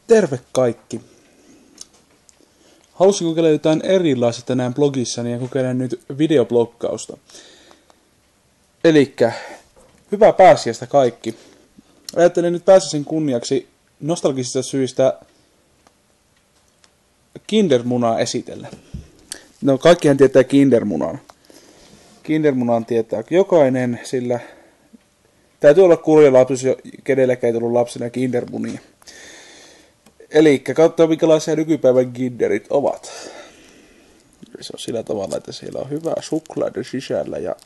Terve kaikki! Halusin kokeilla jotain erilaista tänään blogissani ja kokeilen nyt videobloggausta. Elikkä, hyvää pääsiäistä kaikki! Ajattelin nyt pääsiäisen kunniaksi nostalgisista syistä Kindermunaa esitellä. No kaikkihan tietää Kindermunan. Kindermunan tietää jokainen, sillä täytyy olla kurja lapsi, kenelläkään ei tullut lapsena Kindermunia. Elikkä katsotaan minkälaisia nykypäivän kinderit ovat. Se on sillä tavalla, että siellä on hyvää suklaata sisällä ja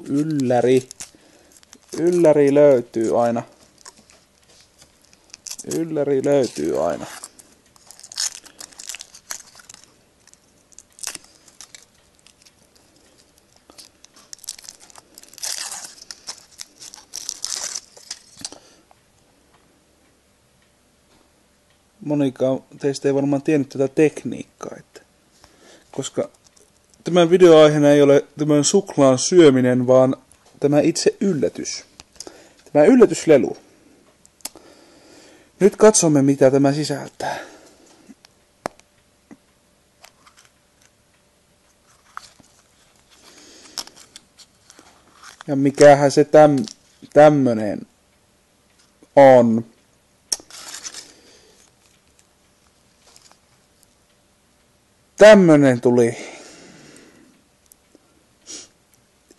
ylläri. Ylläri löytyy aina. Ylläri löytyy aina. Monikaan teistä ei varmaan tiennyt tätä tekniikkaa, koska tämän videoaiheena ei ole tämän suklaan syöminen, vaan tämä itse yllätys. Tämä yllätyslelu. Nyt katsomme, mitä tämä sisältää. Ja mikähän se tämmönen on. Tämmönen tuli.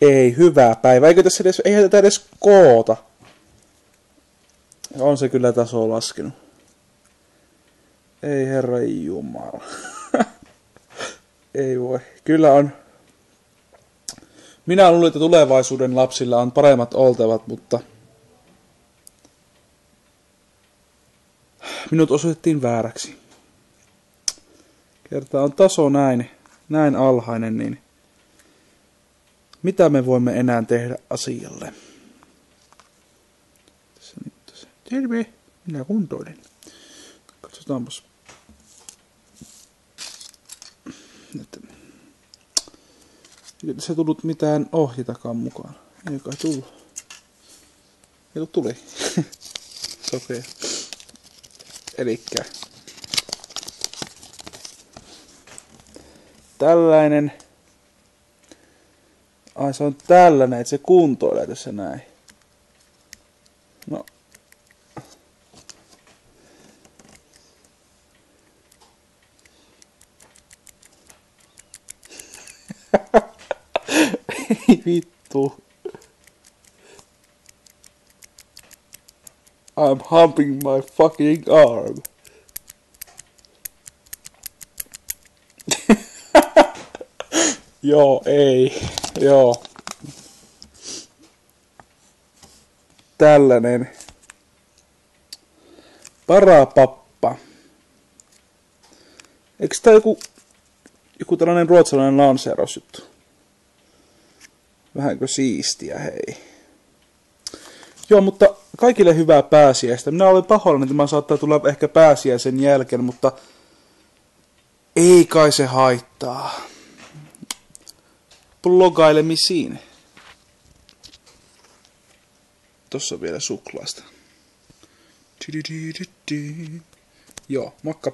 Ei, hyvää päivää. Eikö tässä edes, eihän tätä edes koota. On se kyllä taso laskenut. Ei herra jumala. Ei voi. Kyllä on. Minä luulen, että tulevaisuuden lapsilla on paremmat oltavat, mutta minut osoitettiin vääräksi. Kerta on taso näin alhainen, niin mitä me voimme enää tehdä asialle? Terve, minä kuntoilen. Katsotaanpas. Eikö tässä tullut mitään ohjatakaan mukaan? Ei kai tullut. Ei tuli. Sokea. Elikkä tällainen. Ai se on tällainen, että se kuntoilee tässä näin. No. Ei vittu. I'm humping my fucking arm. Joo, ei. Joo. Tällainen. Parapappa. Eikö tää joku tällainen ruotsalainen lanseerausjuttu? Vähänkö siistiä, hei. Joo, mutta kaikille hyvää pääsiäistä. Minä olen pahoillani, että tämä saattaa tulla ehkä pääsiäisen jälkeen, mutta ei kai se haittaa. Blogailemisiin. Tossa on vielä suklaasta. Joo, moikka.